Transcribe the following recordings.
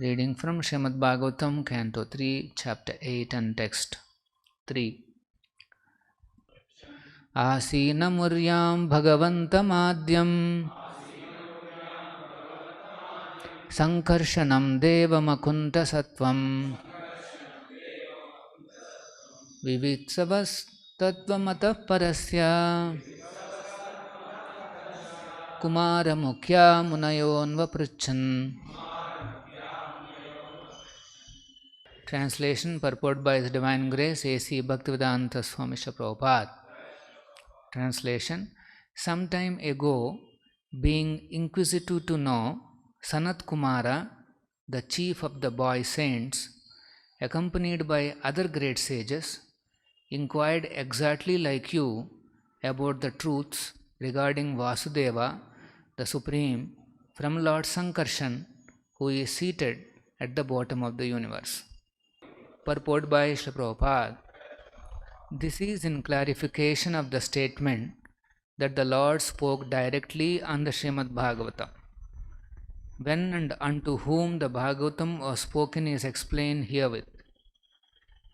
Reading from Srimad Bhagavatam, Canto 3, Chapter 8 and Text 3. Asinamuryam bhagavantamadhyam sankarshanam devamakunta sattvam vivitsavas tattvamatah parasya kumara mukhya munayonva pruchan. Translation purport by His Divine Grace A.C. Bhaktivedanta Swami Srila Prabhupada. Translation. Some time ago, being inquisitive to know, Sanat Kumara, the chief of the boy saints, accompanied by other great sages, inquired exactly like you about the truths regarding Vasudeva, the Supreme, from Lord Sankarshan, who is seated at the bottom of the universe. Purport by Srila Prabhupada. This is in clarification of the statement that the Lord spoke directly on the Srimad Bhagavatam. When and unto whom the Bhagavatam was spoken is explained herewith.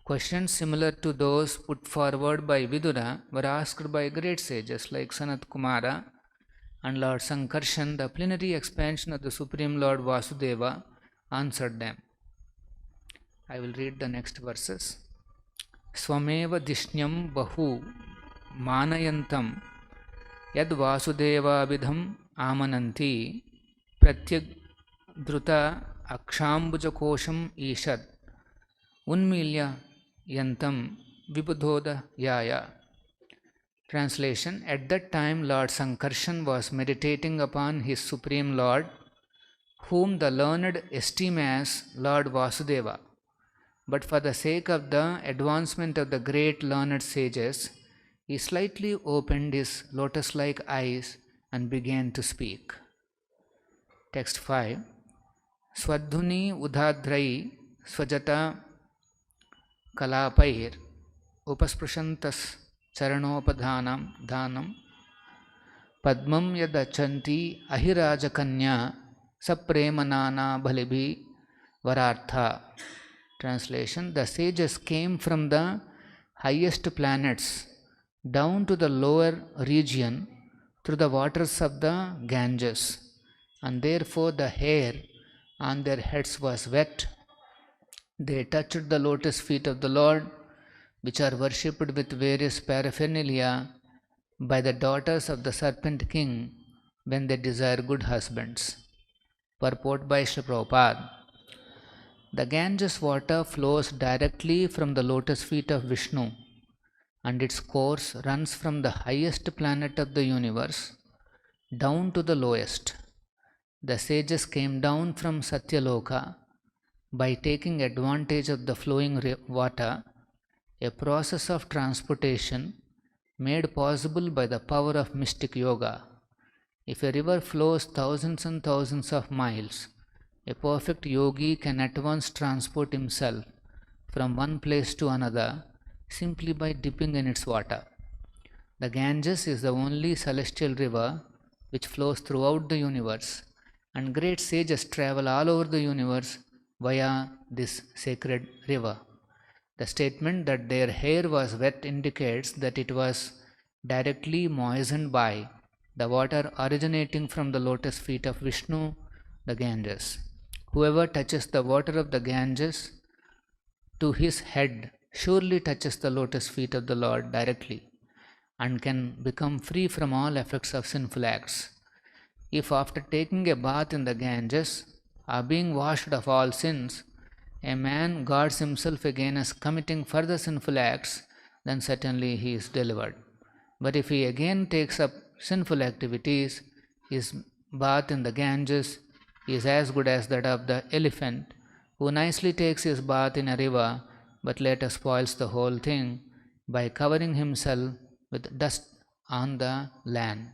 Questions similar to those put forward by Vidura were asked by great sages like Sanat Kumara and Lord Sankarshan. The plenary expansion of the Supreme Lord Vasudeva answered them. I will read the next verses. Swameva dishnyam bahu manayantam yad vasudeva vidham amananti pratyagdruta akshambujakosham ishad unmilya yantam vibudhoda yaya. Translation. At that time Lord Sankarshan was meditating upon his Supreme Lord, whom the learned esteem as Lord Vasudeva. But for the sake of the advancement of the great learned sages, he slightly opened his lotus-like eyes and began to speak. Text 5. Swadhuni udhadrai swajata kalapair upasprishantas charanopadhanam dhanam padmam yadachanti ahirajakanya sapremanana bhalibhi varartha. Translation. The sages came from the highest planets down to the lower region through the waters of the Ganges, and therefore the hair on their heads was wet. They touched the lotus feet of the Lord, which are worshipped with various paraphernalia by the daughters of the Serpent King when they desire good husbands. Purport by Srila Prabhupada. The Ganges water flows directly from the lotus feet of Vishnu, and its course runs from the highest planet of the universe down to the lowest. The sages came down from Satyaloka by taking advantage of the flowing water, a process of transportation made possible by the power of mystic yoga. If a river flows thousands and thousands of miles, a perfect yogi can at once transport himself from one place to another simply by dipping in its water. The Ganges is the only celestial river which flows throughout the universe, and great sages travel all over the universe via this sacred river. The statement that their hair was wet indicates that it was directly moistened by the water originating from the lotus feet of Vishnu, the Ganges. Whoever touches the water of the Ganges to his head surely touches the lotus feet of the Lord directly and can become free from all effects of sinful acts. If after taking a bath in the Ganges or being washed of all sins, a man guards himself against committing further sinful acts, then certainly he is delivered. But if he again takes up sinful activities, his bath in the Ganges is as good as that of the elephant, who nicely takes his bath in a river but later spoils the whole thing by covering himself with dust on the land.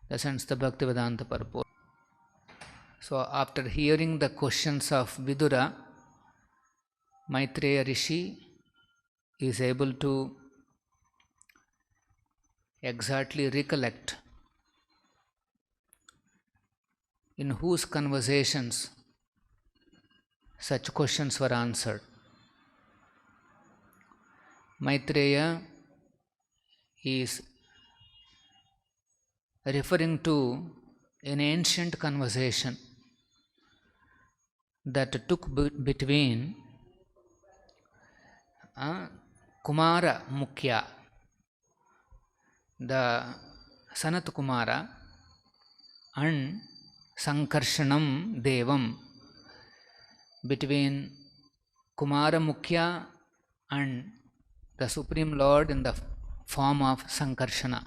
Thus ends the Bhaktivedanta purport. So after hearing the questions of Vidura, Maitreya Rishi is able to exactly recollect in whose conversations such questions were answered. Maitreya is referring to an ancient conversation that took between Kumara Mukhya, the Sanat Kumara, and Sankarshanam Devam, between Kumara Mukhya and the Supreme Lord in the form of Sankarshana.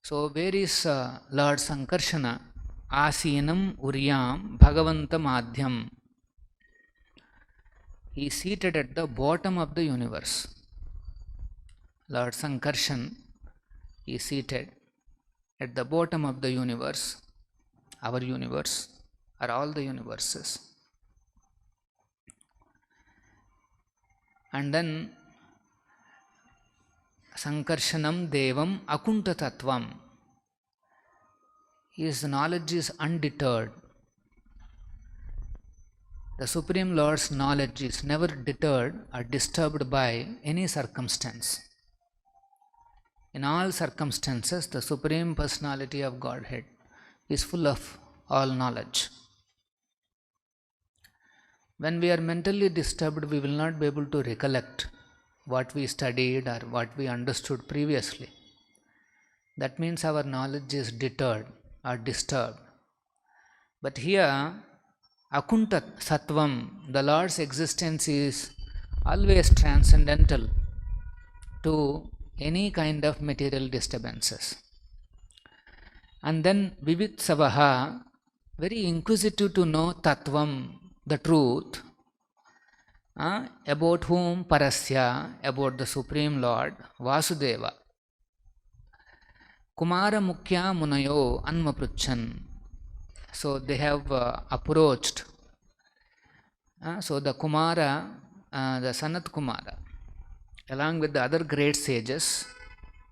So, where is Lord Sankarshana? Asinam Uryam Bhagavantam Adhyam. He is seated at the bottom of the universe. Lord Sankarshan is seated at the bottom of the universe, our universe, or all the universes. And then Sankarshanam Devam Akunta Tattvam. His knowledge is undeterred. The Supreme Lord's knowledge is never deterred or disturbed by any circumstance. In all circumstances, the Supreme Personality of Godhead is full of all knowledge. When we are mentally disturbed, we will not be able to recollect what we studied or what we understood previously. That means our knowledge is deterred or disturbed. But here, Akunta Sattvam, the Lord's existence is always transcendental to any kind of material disturbances. And then Vivitsavaha, very inquisitive to know Tattvam, the truth, about whom Parasya, about the Supreme Lord, Vasudeva. Kumara Mukhya Munayo Anmapruchan. So they have approached. So the Kumara, the Sanat Kumara, along with the other great sages,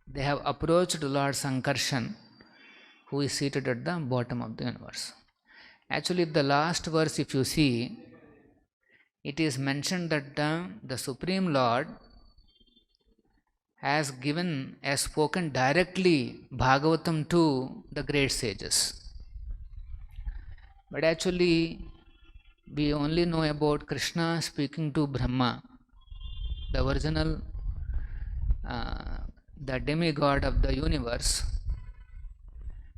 they have approached Lord Sankarshan, who is seated at the bottom of the universe. Actually, the last verse, if you see, it is mentioned that the Supreme Lord has spoken directly Bhagavatam to the great sages. But actually, we only know about Krishna speaking to Brahma, the original, the demigod of the universe.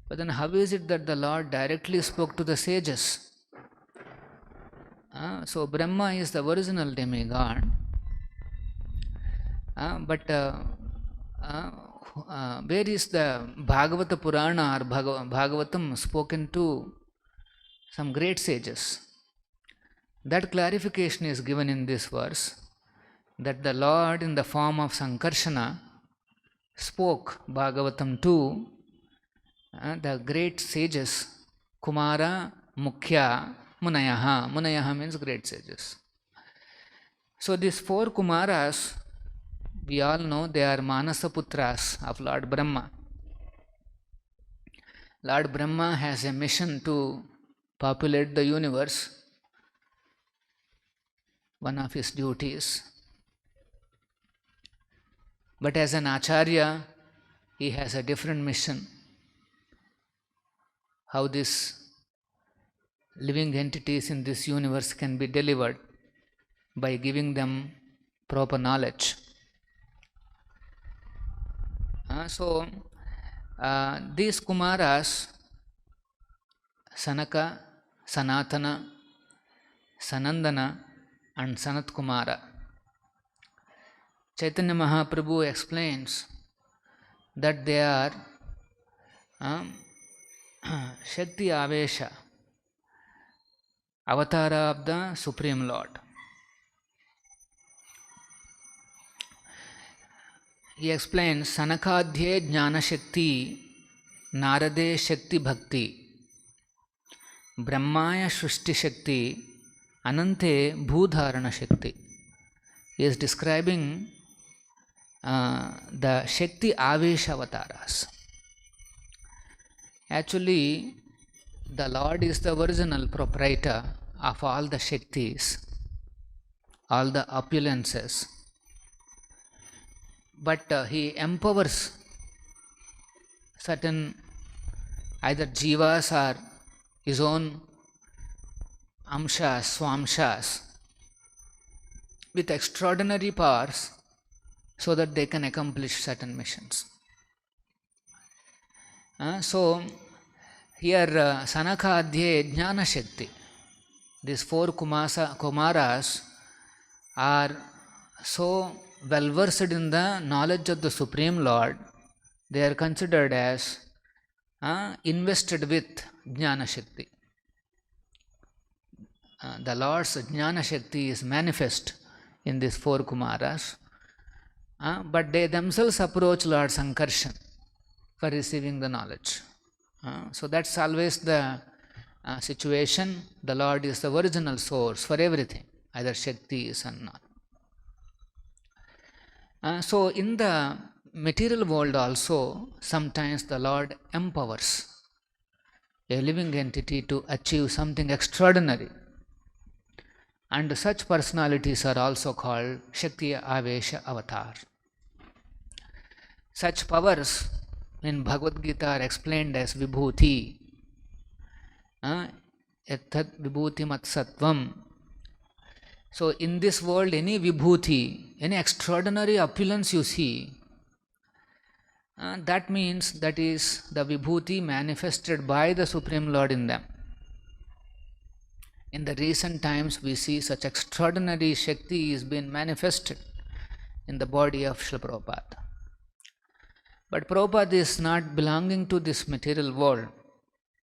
But then how is it that the Lord directly spoke to the sages? So Brahma is the original demigod, but where is the Bhagavata Purana or Bhagavatam spoken to some great sages? That clarification is given in this verse, that the Lord in the form of Sankarshana spoke Bhagavatam to the great sages, Kumara, Mukhya, Munayaha. Munayaha means great sages. So these four Kumaras, we all know they are Manasa Putras of Lord Brahma. Lord Brahma has a mission to populate the universe, one of his duties. But as an Acharya, he has a different mission. How these living entities in this universe can be delivered by giving them proper knowledge. So these Kumaras, Sanaka, Sanatana, Sanandana and Sanat Kumara, Chaitanya Mahaprabhu explains that they are Shakti Avesha, Avatara of the Supreme Lord. He explains Sanakadhye Jnana Shakti, Narade Shakti Bhakti, Brahmaya Shrishti Shakti, Anante Bhudharana Shakti. He is describing the Shakti Avesha Avataras. Actually, the Lord is the original proprietor of all the Shaktis, all the opulences, but He empowers certain either jivas or His own amshas, swamshas, with extraordinary powers so that they can accomplish certain missions. So here Sanaka Adhye Jnana Shakti, these four Kumaras are so well versed in the knowledge of the Supreme Lord, they are considered as invested with Jnana Shakti. The Lord's Jnana Shakti is manifest in these four Kumaras, but they themselves approach Lord Sankarshan for receiving the knowledge. So that's always the situation. The Lord is the original source for everything, either Shakti is or not. So in the material world also, sometimes the Lord empowers a living entity to achieve something extraordinary. And such personalities are also called Shakti Avesha Avatar. Such powers in Bhagavad Gita are explained as Vibhuti, Yathat Vibhuti Mat Sattvam. So in this world, any Vibhuti, any extraordinary opulence you see, that means that is the Vibhuti manifested by the Supreme Lord in them. In the recent times, we see such extraordinary Shakti is being manifested in the body of Srila Prabhupada. But Prabhupada is not belonging to this material world.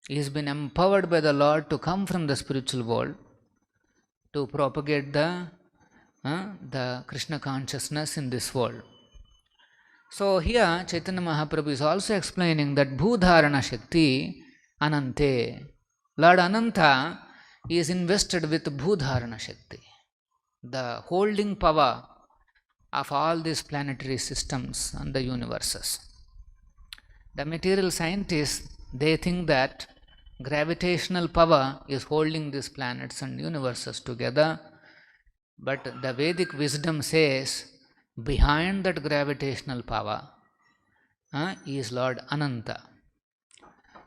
He has been empowered by the Lord to come from the spiritual world to propagate the Krishna consciousness in this world. So here Chaitanya Mahaprabhu is also explaining that Bhudharana Shakti Anante. Lord Ananta is invested with Bhudharana Shakti, the holding power of all these planetary systems and the universes. The material scientists, they think that gravitational power is holding these planets and universes together, but the Vedic wisdom says behind that gravitational power is Lord Ananta.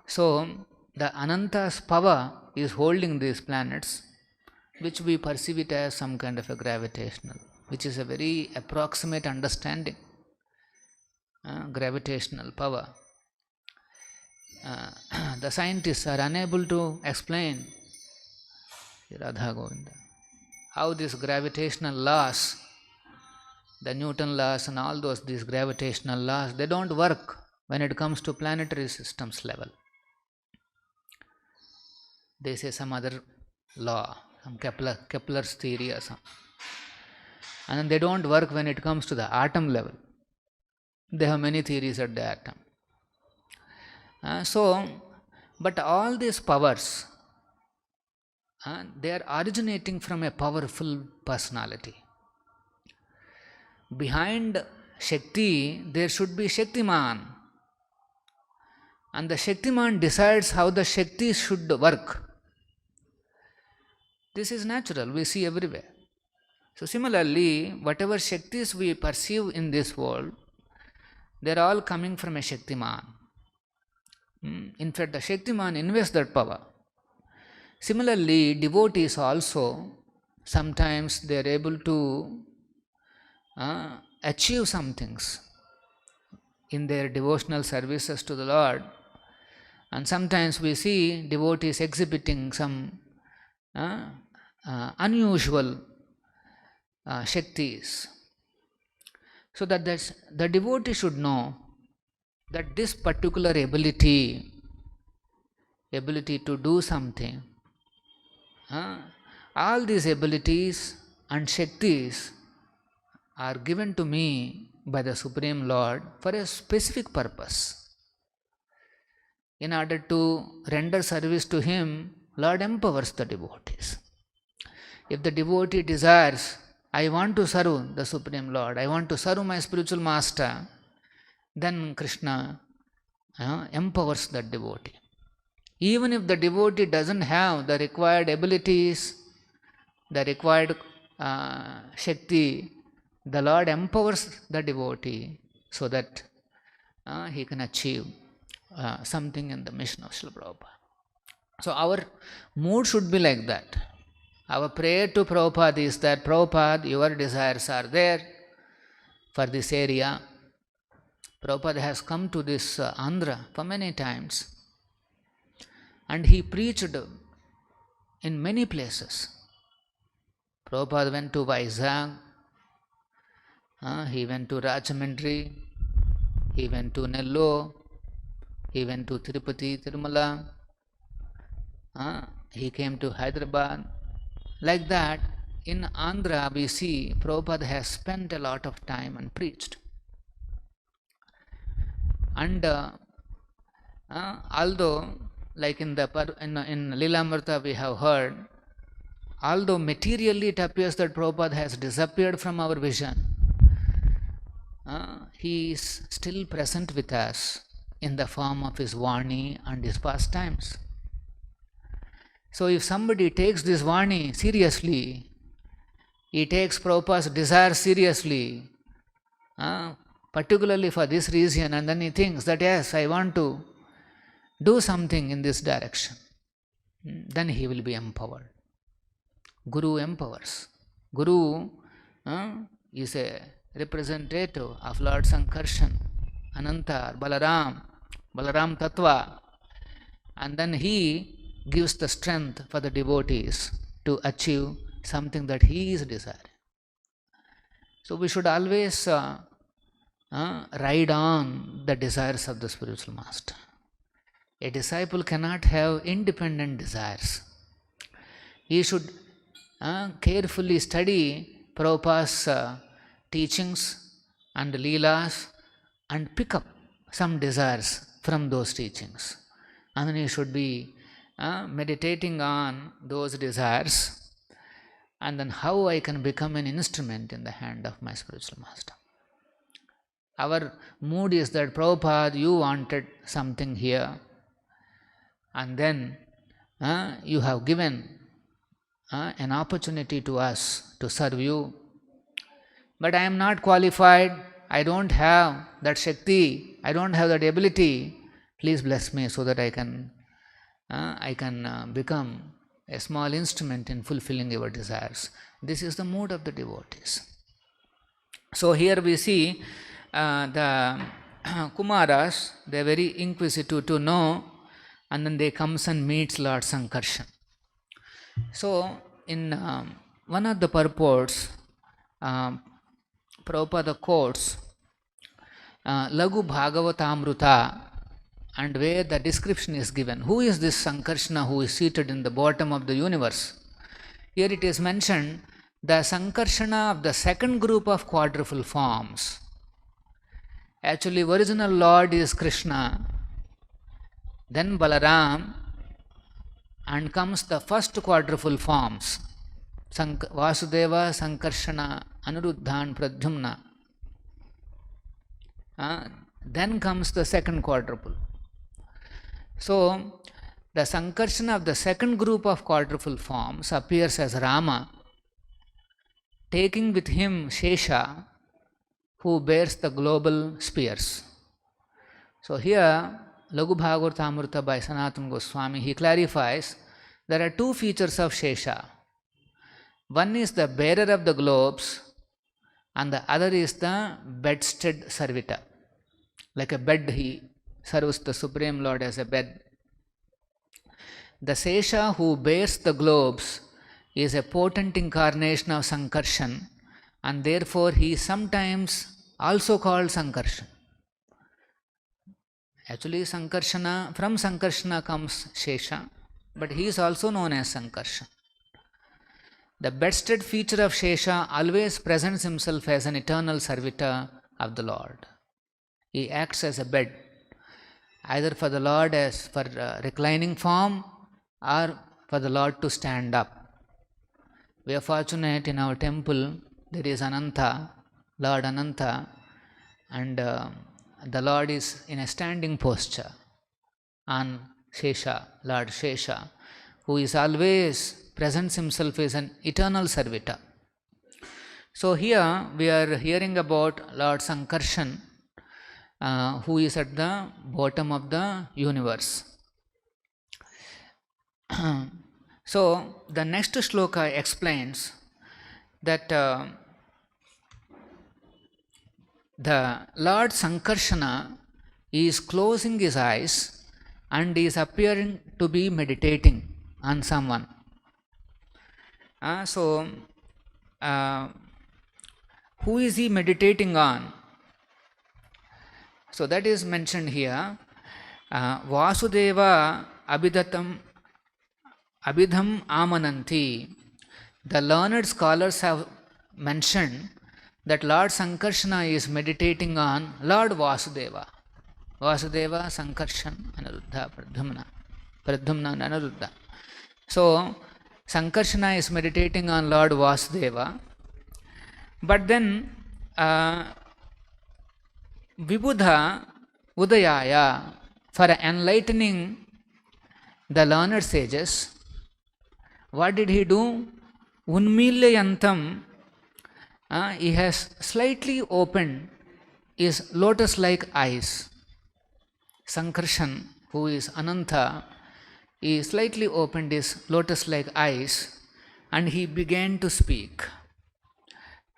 So the Ananta's power is holding these planets, which we perceive it as some kind of a gravitational, which is a very approximate understanding. Gravitational power. The scientists are unable to explain, Sri Radha Govinda, how these gravitational laws, the Newton laws and all these gravitational laws, they don't work when it comes to planetary systems level. They say some other law, some Kepler's theory or something. And then they don't work when it comes to the atom level. They have many theories at the atom. But all these powers, they are originating from a powerful personality. Behind Shakti, there should be Shaktiman. And the Shaktiman decides how the Shakti should work. This is natural, we see everywhere. So similarly, whatever Shaktis we perceive in this world, they are all coming from a Shaktiman. In fact, the Shaktiman invests that power. Similarly, devotees also, sometimes they are able to achieve some things in their devotional services to the Lord. And sometimes we see devotees exhibiting some unusual Shaktis. So that the devotee should know that this particular ability to do something, all these abilities and Shaktis are given to me by the Supreme Lord for a specific purpose. In order to render service to Him, Lord empowers the devotees. If the devotee desires, I want to serve the Supreme Lord, I want to serve my spiritual master, then Krishna empowers that devotee. Even if the devotee doesn't have the required abilities, the required Shakti, the Lord empowers the devotee so that he can achieve something in the mission of Srila Prabhupada. So our mood should be like that. Our prayer to Prabhupada is that, Prabhupada, your desires are there for this area. Prabhupada has come to this Andhra for many times, and he preached in many places. Prabhupada went to Vizag, he went to Rajahmundry, he went to Nellore, he went to Tirupati, Tirumala, he came to Hyderabad. Like that, in Andhra we see Prabhupada has spent a lot of time and preached. And although, like in Lilamrita we have heard, although materially it appears that Prabhupada has disappeared from our vision, he is still present with us in the form of his Vani and his pastimes. So if somebody takes this Vani seriously, he takes Prabhupada's desire seriously, particularly for this reason, and then he thinks that yes, I want to do something in this direction, then he will be empowered. Guru empowers. Guru is a representative of Lord Sankarshan, Ananta, Balaram Tattva, and then he gives the strength for the devotees to achieve something that he is desiring. So we should always ride on the desires of the spiritual master. A disciple cannot have independent desires. He should carefully study Prabhupada's teachings and leelas and pick up some desires from those teachings. And then he should be meditating on those desires, and then how I can become an instrument in the hand of my spiritual master. Our mood is that, Prabhupada, you wanted something here, and then you have given an opportunity to us to serve you, but I am not qualified, I don't have that Shakti, I don't have that ability. Please bless me so that I can become a small instrument in fulfilling your desires. This is the mood of the devotees. So here we see the Kumaras, they are very inquisitive to know, and then they comes and meets Lord Sankarshan. So in one of the purports, Prabhupada quotes Lagu Bhagavatamruta, and where the description is given. Who is this Sankarshana who is seated in the bottom of the universe? Here it is mentioned, the Sankarshana of the second group of quadruple forms. Actually, original Lord is Krishna, then Balaram, and comes the first quadruple forms, Vasudeva, Sankarshana, Anuruddhan, Pradyumna. Then comes the second quadruple. So, the Sankarsana of the second group of quadruple forms appears as Rama, taking with him Shesha, who bears the global spears. So here, Lagu Bhagavatamrita by Sanatana Goswami, he clarifies there are two features of Shesha. One is the bearer of the globes, and the other is the bedstead servitor. Like a bed, he serves the Supreme Lord as a bed. The Sesha who bears the globes is a potent incarnation of Sankarshan, and therefore he is sometimes also called Sankarshan. Actually, Sankarshana, from Sankarshana comes Shesha, but he is also known as Sankarshan. The bedstead feature of Shesha always presents himself as an eternal servitor of the Lord. He acts as a bed, either for the Lord as for reclining form, or for the Lord to stand up. We are fortunate in our temple, there is Ananta, Lord Ananta, and the Lord is in a standing posture on Shesha, Lord Shesha, who is always presents himself as an eternal servitor. So here we are hearing about Lord Sankarshan, who is at the bottom of the universe. So the next shloka explains that the Lord Sankarshana is closing his eyes and is appearing to be meditating on someone. Who is he meditating on? So that is mentioned here. Vasudeva abhidham amananti. The learned scholars have mentioned that Lord Sankarshana is meditating on Lord Vasudeva. Vasudeva, Sankarshan, Anuruddha, Pradyumna and Anuruddha. So Sankarshana is meditating on Lord Vasudeva. But then Vibudha Udayaya, for enlightening the learned sages, what did he do? Unmilyayantam, he has slightly opened his lotus-like eyes. Sankarshan, who is Ananta, he slightly opened his lotus-like eyes and he began to speak.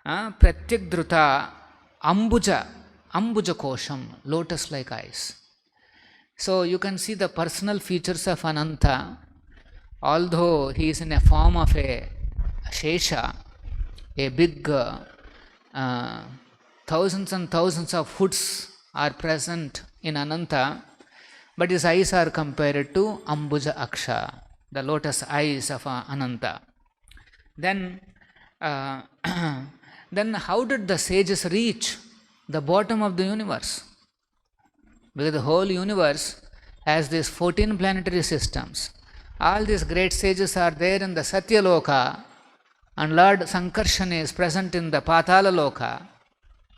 Pratyagdruta Ambuja Kosham, lotus-like eyes. So you can see the personal features of Ananta. Although he is in a form of a Shesha, a big thousands and thousands of hoods are present in Ananta, but his eyes are compared to Ambuja Aksha, the lotus eyes of Ananta. Then how did the sages reach the bottom of the universe? Because the whole universe has these 14 planetary systems. All these great sages are there in the Satya Loka, and Lord Sankarshan is present in the Patala Loka,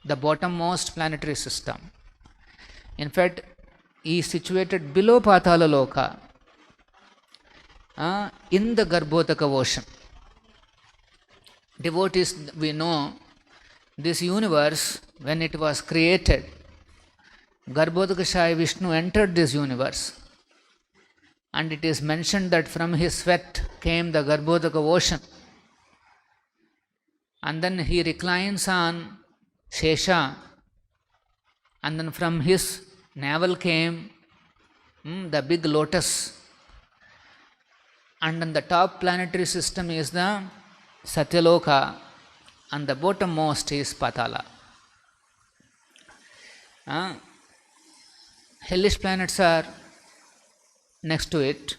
the bottommost planetary system. In fact, he is situated below Patala Loka, in the Garbhodaka ocean. Devotees, we know this universe, when it was created, Garbhodakashaya Vishnu entered this universe, and it is mentioned that from his sweat came the Garbhodaka ocean, and then he reclines on Shesha, and then from his navel came the big lotus, and then the top planetary system is the Satyaloka, and the bottommost is Patala. Hellish planets are next to it,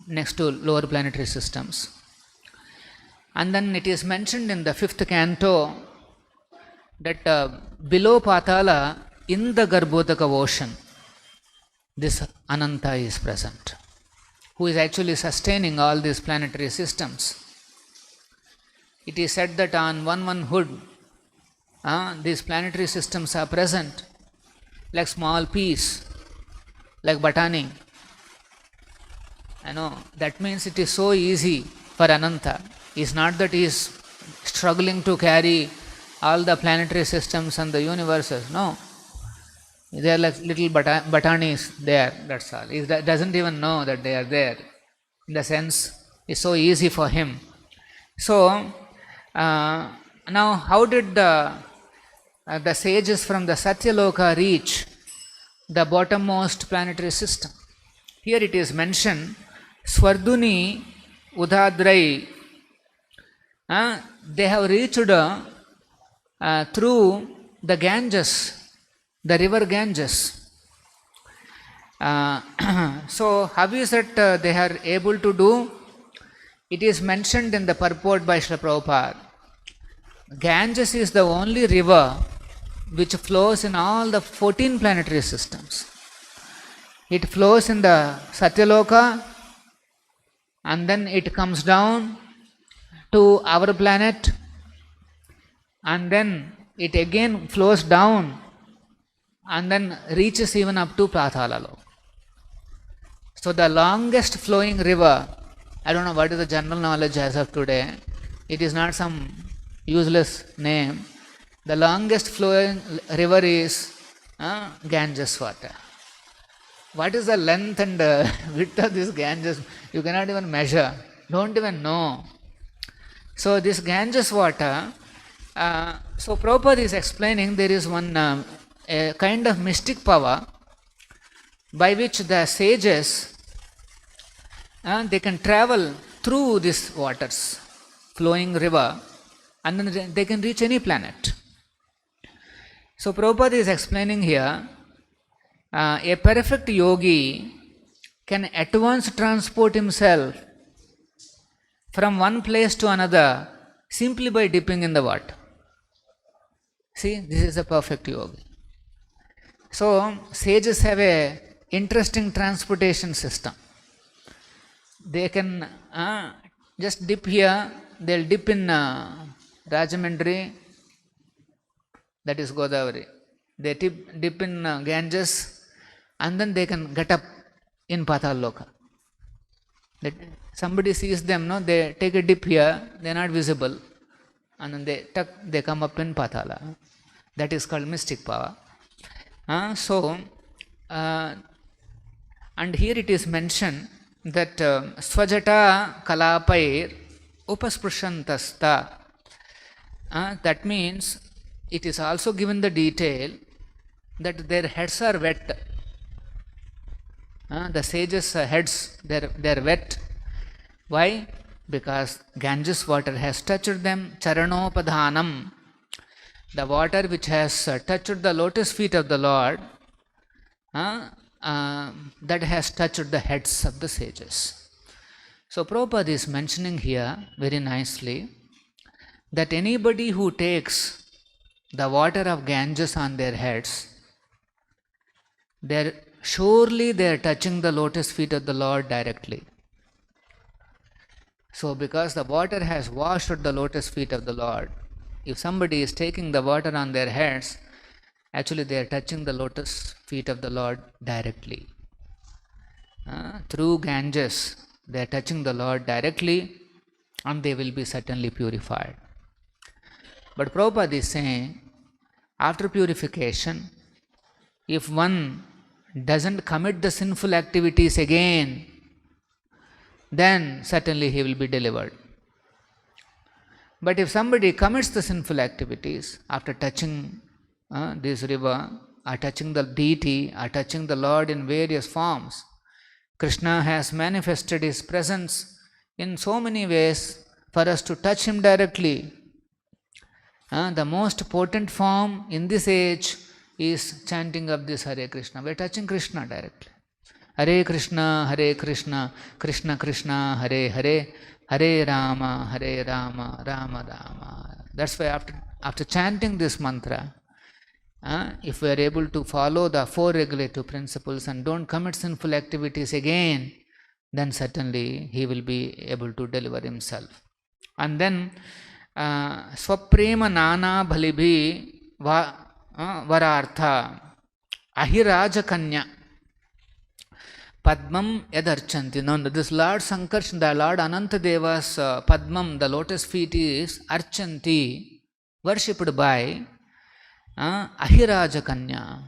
next to lower planetary systems. And then it is mentioned in the 5th canto that below Patala, in the Garbhodaka ocean, this Ananta is present, who is actually sustaining all these planetary systems. It is said that on one hood, these planetary systems are present like small peas, like batani. That means it is so easy for Ananta. It's not that he is struggling to carry all the planetary systems and the universes. No. They are like little batanis there, that's all. He doesn't even know that they are there. In the sense, it's so easy for him. So, now how did the sages from the Satyaloka reach the bottommost planetary system? Here it is mentioned, Swarduni Udadrai. They have reached through the Ganges, the river Ganges. So how is it they are able to do? It is mentioned in the purport by Srila Prabhupada. Ganges is the only river which flows in all the 14 planetary systems. It flows in the Satyaloka, and then it comes down to our planet, and then it again flows down and then reaches even up to Patala Loka. So the longest flowing river, I don't know what is the general knowledge as of today, it is not some useless name. The longest flowing river is Ganges water. What is the length and width of this Ganges? You cannot even measure, don't even know. So this Ganges water, so Prabhupada is explaining there is one a kind of mystic power by which the sages they can travel through these waters, flowing river, and then they can reach any planet. So Prabhupada is explaining here, a perfect yogi can at once transport himself from one place to another simply by dipping in the water. See, this is a perfect yogi. So sages have a interesting transportation system. They can just dip here, they'll dip in Rajamundry, that is Godavari. They dip in Ganges, and then they can get up in Patal Loka. Somebody sees them, no, they take a dip here, they are not visible, and then they come up in Patala. That is called mystic power. And here it is mentioned that Swajata Kalapair Upasprushantasta. That means it is also given the detail that their heads are wet. The sages' heads, they are wet. Why? Because Ganges water has touched them. Charanopadhanam. The water which has touched the lotus feet of the Lord, that has touched the heads of the sages. So Prabhupada is mentioning here very nicely that anybody who takes the water of Ganges on their heads, surely they are touching the lotus feet of the Lord directly. So because the water has washed the lotus feet of the Lord, if somebody is taking the water on their heads, actually they are touching the lotus feet of the Lord directly. Through Ganges, they are touching the Lord directly, and they will be certainly purified. But Prabhupada is saying, after purification, if one doesn't commit the sinful activities again, then certainly he will be delivered. But if somebody commits the sinful activities after touching this river, or touching the deity, or touching the Lord in various forms, Krishna has manifested his presence in so many ways for us to touch him directly. The most potent form in this age is chanting of this Hare Krishna. We are touching Krishna directly. Hare Krishna, Krishna Krishna, Hare Hare, Hare Rama, Rama Rama. That's why after chanting this mantra, if we are able to follow the 4 regulative principles and don't commit sinful activities again, then certainly he will be able to deliver himself. And then Swaprema Nana Bhalibhi Varartha Ahiraja Kanya Padmam Yadarchanti. Now this Lord Sankarshan, the Lord Anantadeva's Padmam, the lotus feet, is Archanti, worshipped by Ahiraja Kanya.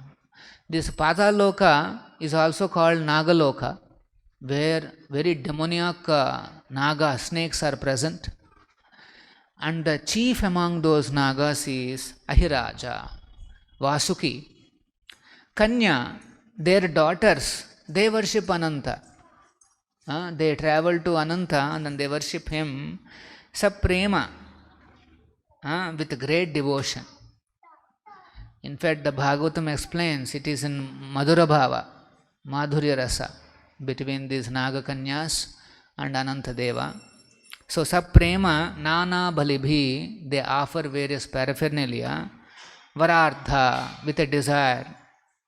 This Pataloka is also called Nagaloka, where very demoniac Naga snakes are present. And the chief among those Nagas is Ahiraja, Vasuki. Kanya, their daughters, they worship Ananta. They travel to Ananta and then they worship him Saprema, with great devotion. In fact, the Bhagavatam explains it is in Madhura Bhava, Madhurya Rasa, between these Naga Kanyas and Ananta Deva. So Saprema Nana Balibhi, they offer various paraphernalia, Varartha, with a desire,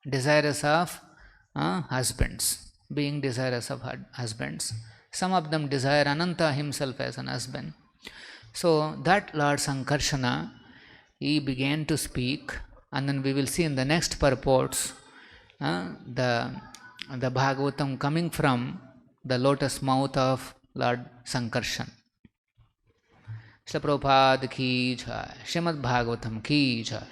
desirous of husbands, being desirous of husbands. Some of them desire Ananta himself as an husband. So that Lord Sankarshana, he began to speak, and then we will see in the next purports the the Bhagavatam coming from the lotus mouth of Lord Sankarshan. Srila Prabhupada ki jai, Srimad Bhagavatam ki jai.